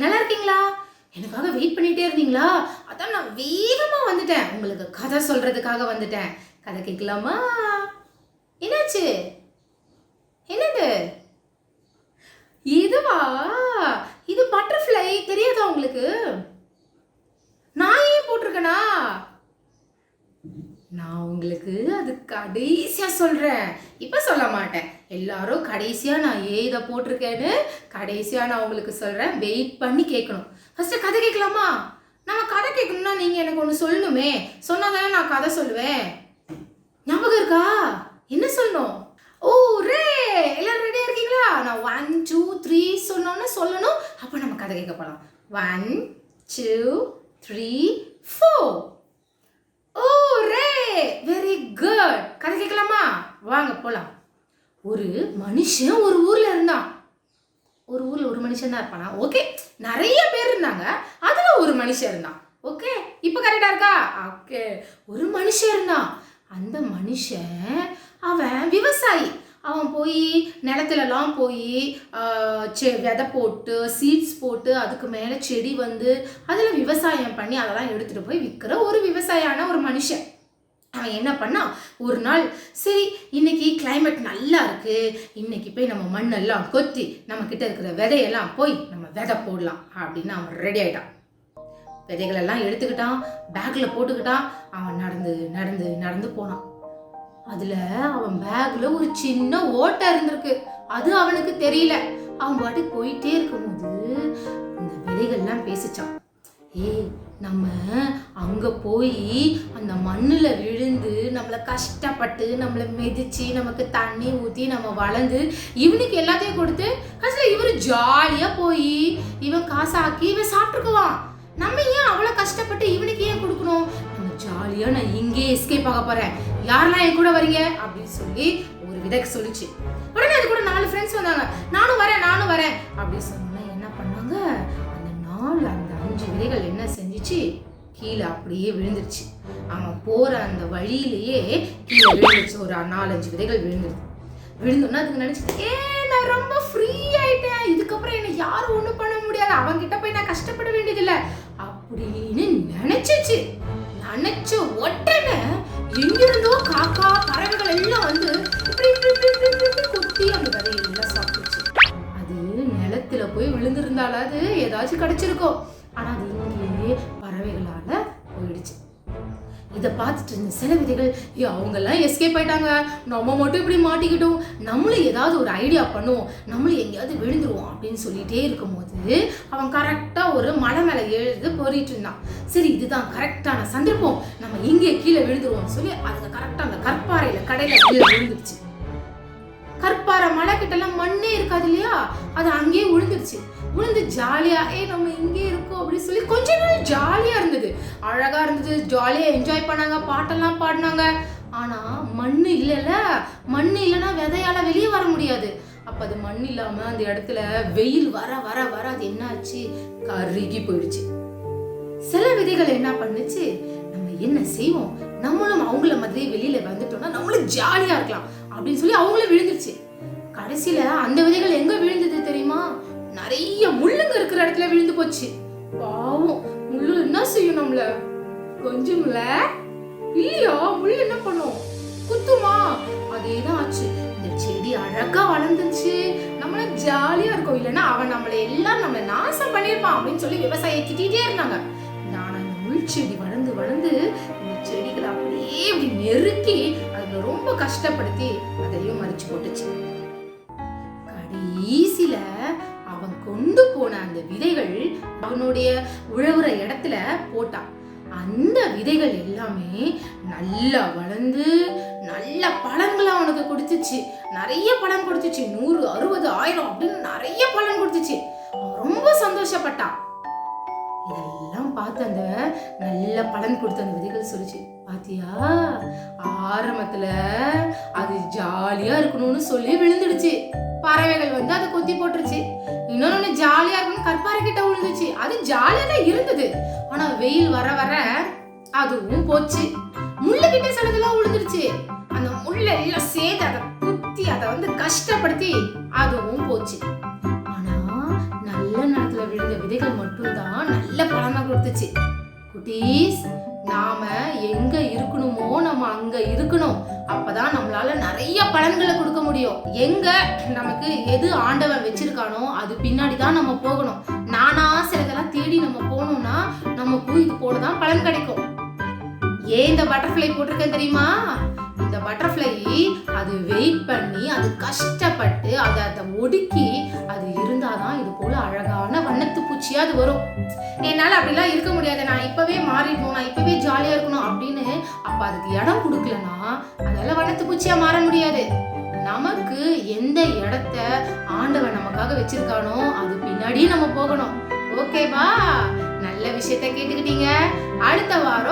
நல்லா இருக்கீங்களா? எனக்காக வெயிட் பண்ணிட்டே இருந்தீங்களா? அதான் நான் வேகமா வந்துட்டேன். உங்களுக்கு கதை சொல்றதுக்காக வந்துட்டேன். கதை கேட்கலாமா? என்னாச்சு? என்னது? இதுவா? இது பட்டர்ஃப்ளை தெரியாதா உங்களுக்கு? நான் ஏன் போட்டிருக்கேனா? நான் உங்களுக்கு அது கடைசியா சொல்றேன். இப்ப சொல்ல மாட்டேன். எல்லாரும் கடைசியா நான் இதை போட்டிருக்கேன்னு கடைசியா நான் உங்களுக்கு சொல்றேன். வெயிட் பண்ணி கேட்கணும். ஃபர்ஸ்ட் கதை கேட்கலாமா? நம்ம கதை கேட்கணும்னா நீங்க எனக்கு ஒன்று சொல்லணுமே. சொன்னாதானே நான் கதை சொல்லுவேன். ஞாபகம் இருக்கா? என்ன சொல்லணும்? ஓ ரே, எல்லாரும் ரெடியா இருக்கீங்களா? நான் 1 2 3 சொன்னோன்னு சொல்லணும். அப்ப நம்ம கதை கேட்க போலாம். 1 2 3 4. ஓ ரே, வெரி குட். கதை கேட்கலாமா? வாங்க போலாம். ஒரு மனுஷன் ஒரு ஊர்ல இருந்தான். ஒரு ஊர்ல ஒரு மனுஷன் தான் இருப்பானா? ஓகே, நிறைய பேர் இருந்தாங்க. அதுல ஒரு மனுஷன் இருந்தான். ஓகே, இப்போ கரெக்டா இருக்கா? ஓகே, ஒரு மனுஷன் இருந்தான். அந்த மனுஷன் அவன் விவசாயி. அவன் போய் நிலத்துலலாம் போய் விதை போட்டு சீட்ஸ் போட்டு அதுக்கு மேலே செடி வந்து அதில் விவசாயம் பண்ணி அதெல்லாம் எடுத்துகிட்டு போய் விற்கிற ஒரு விவசாயான ஒரு மனுஷன். அவன் என்ன பண்ணான், ஒரு நாள் சரி இன்னைக்கு கிளைமேட் நல்லா இருக்கு, இன்னைக்கு போய் நம்ம மண்ணெல்லாம் கொத்தி நம்ம கிட்ட இருக்கிற விதையெல்லாம் போய் நம்ம விதை போடலாம் அப்படின்னு அவன் ரெடி ஆயிட்டான். விதைகளெல்லாம் எடுத்துக்கிட்டான், பேக்கில் போட்டுக்கிட்டான். அவன் நடந்து நடந்து நடந்து போனான். அதுல அவன் பேக்ல ஒரு சின்ன ஓட்டை இருந்திருக்கு. அது அவனுக்கு தெரியல. அவன் பாட்டுக்கு போயிட்டே இருக்கும்போது இந்த விதைகள்லாம் பேசிச்சான். நம்ம அங்க போய் அந்த மண்ணுல விழுந்து நம்மளை கஷ்டப்பட்டு நம்மளை மிதிச்சு நமக்கு தண்ணி ஊத்தி நம்ம வளர்ந்து இவனுக்கு எல்லாத்தையும் கொடுத்து கடைசியில் இவரு ஜாலியா போய் இவன் காசாக்கி இவன் சாப்பிட்டுக்குவான். நம்ம ஏன் அவ்வளவு கஷ்டப்பட்டு இவனுக்கு ஏன் கொடுக்கணும்? நம்ம ஜாலியா நான் இங்கே எஸ்கேப் ஆக போறேன், யாரெல்லாம் என் கூட வரீங்க அப்படின்னு சொல்லி ஒரு விதைக்கு சொல்லிச்சு. உடனே அது கூட 4 ஃப்ரெண்ட்ஸ் வந்தாங்க. நானும் வரேன் அப்படின்னு சொன்னா என்ன பண்ணாங்க, அந்த 5 விதைகள் என்ன செஞ்சிச்சு, கீழே அப்படியே விழுந்துருச்சு. அவன் போற அந்த வழியிலேயே கீழே விழுந்துருச்சு. ஒரு 4-5 விதைகள் விழுந்தோன்னா அதுக்கு நினைச்சு நான் ரொம்ப ஃப்ரீ ஆயிட்டேன், இதுக்கப்புறம் என்ன யாரும் ஒண்ணும் பண்ண முடியாது, அவன்கிட்ட போய் நான் கஷ்டப்பட வேண்டியதில்லை அப்படின்னு நினைச்சிச்சு. நினைச்ச உடனே எங்கிருந்தோ காக்கா பறவைகள் எல்லாம் வந்து குத்தி அந்த விதையெல்லாம் சாப்பிட்டுச்சு. அது நிலத்துல போய் விழுந்திருந்தாலும் அது ஏதாச்சும் கிடைச்சிருக்கும். ஆனா அது இங்கேயே பறவைகளால போயிடுச்சு. இதை பார்த்துட்டு இருந்த சில விதைகள் அவங்க எல்லாம் எஸ்கேப் ஆயிட்டாங்க, நம்ம மட்டும் இப்படி மாட்டிக்கிட்டோம், நம்மளும் ஏதாவது ஒரு ஐடியா பண்ணுவோம், நம்மளும் எங்கேயாவது விழுந்துருவோம் அப்படின்னு சொல்லிட்டே இருக்கும்போது அவன் கரெக்டா ஒரு மலை மேல எழுது போறிட்டு இருந்தான். சரி இதுதான் கரெக்டான சந்தர்ப்பம், நம்ம இங்கே கீழே விழுந்துருவோம் சொல்லி அதுக்கு கரெக்டா அந்த கற்பாறையில கடையில கீழே விழுந்துருச்சு. கற்பாறை மலை கிட்ட எல்லாம் மண்ணே இருக்காது இல்லையா, அது அங்கேயே விழுந்துருச்சு. விழுந்து ஜாலியா நம்ம இங்கே இருக்கோம் அப்படின்னு சொல்லி கொஞ்ச நாள் ஜாலியா இருந்தது, அழகா இருந்தது, ஜாலியா என்ஜாய் பண்ணாங்க, பாட்டெல்லாம் பாடினாங்க. ஆனா மண்ணு இல்லைன்னா விதையால வெளியே வர முடியாது. அப்ப அது மண் இல்லாம அந்த இடத்துல வெயில் வர வர வர அது என்ன ஆச்சு, கருகி போயிடுச்சு. சில விதைகள் என்ன பண்ணுச்சு, நம்ம என்ன செய்வோம், நம்மளும் அவங்கள மாதிரி வெளியில வந்துட்டோம்னா நம்மளும் ஜாலியா இருக்கலாம் அப்படின்னு சொல்லி அவங்களும் விழுந்துருச்சு. கடைசியில அந்த விதைகள் எங்க விழுந்தது தெரியுமா, நிறைய முள்ளுங்க இருக்கிற இடத்துல விழுந்து போச்சு. பாவம், முள்ளு என்ன செய்யும், நம்மள கொஞ்சம்ல இல்லையா, முள்ளு என்ன பண்ணும், குத்துமா? அதேதான் ஆச்சு. இந்த செடி அழகா வளர்ந்துச்சு, நம்மள ஜாலியா இருக்கும், இல்லைன்னா அவன் நம்மளை நாசம் பண்ணிருப்பான் அப்படின்னு சொல்லி விவசாயி திட்டிகிட்டே இருந்தாங்க. ஆனா இந்த முள் செடி வளர்ந்து வளர்ந்து இந்த செடிகளை அப்படியே இப்படி நெருக்கி அதுல ரொம்ப கஷ்டப்படுத்தி அதையும் மறிச்சு போட்டுச்சு. கடைசியில அவன் கொண்டு போன அந்த விதைகள் அவனுடைய உழவுற இடத்துல போட்டான். அந்த விதைகள் எல்லாமே நல்லா வளர்ந்து நல்ல பழங்களை அவனுக்கு கொடுத்துச்சு. நிறைய பழம் கொடுத்துச்சு, 100 60 1000 அப்படின்னு நிறைய பழம் கொடுத்துச்சு. அவன் ரொம்ப சந்தோஷப்பட்டான். இதெல்லாம் பார்த்து அந்த நல்ல பலன் கொடுத்த அந்த விதைகள் சொல்லிச்சு, பாத்தியா ஆரம்பத்துல அது ஜாலியா இருக்கணும்னு சொல்லி விழுந்துடுச்சு, பறவைகள் வந்து அதை கொத்தி போட்டுருச்சு. இன்னொன்னு ஜாலியா இருக்கணும் கற்பாறை கிட்ட விழுந்துச்சு, அது ஜாலியா தான் இருந்தது. ஆனா வெயில் வர வர அதுவும் போச்சு. முள்ளு கிட்ட சிலதெல்லாம் விழுந்துருச்சு, அந்த முள்ள எல்லாம் சேர்த்து அதை குத்தி அதை வந்து கஷ்டப்படுத்தி அதுவும் போச்சு. ஆனா நல்ல நேரத்துல விழுந்த விதைகள் மட்டும்தான் நல்ல பலனா கொடுத்துச்சு. குட்டீஸ், நாம எங்க இருக்கணுமோ நம்ம அங்க இருக்கணும். அப்பதான் நம்மளால நிறைய பலன்களை கொடுக்க முடியும். எங்க நமக்கு எது ஆண்டவன் வச்சிருக்கானோ அது பின்னாடிதான் நம்ம போகணும். நானா சிலதெல்லாம் தேடி நம்ம போனோம்னா நமக்கு இது போலதான் பலன் கிடைக்கும். ஏன் இந்த பட்டர்ஃப்ளை போட்டிருக்கேன் தெரியுமா? இந்த பட்டர்ஃப்ளை அது வெயிட் பண்ணி அது கஷ்டப்பட்டு அதை ஒடுக்கி அது இருந்தாதான் இது போல அழகான வண்ணத்து பூச்சியா அது வரும். என்னால அப்படிலாம் இருக்க முடியாது, நான் இப்பவே மாறிடணும், நான் இப்பவே ஜாலியா இருக்கணும் அப்படின்னு அப்ப அதுக்கு இடம் கொடுக்கலன்னா அதால வண்ணத்து பூச்சியா மாற முடியாது. நமக்கு எந்த இடத்த ஆண்டவன் நமக்காக வச்சிருக்கானோ அது பின்னாடி நம்ம போகணும். ஓகேவா? நல்ல விஷயத்த கேட்டுக்கிட்டீங்க. அடுத்த வாரம்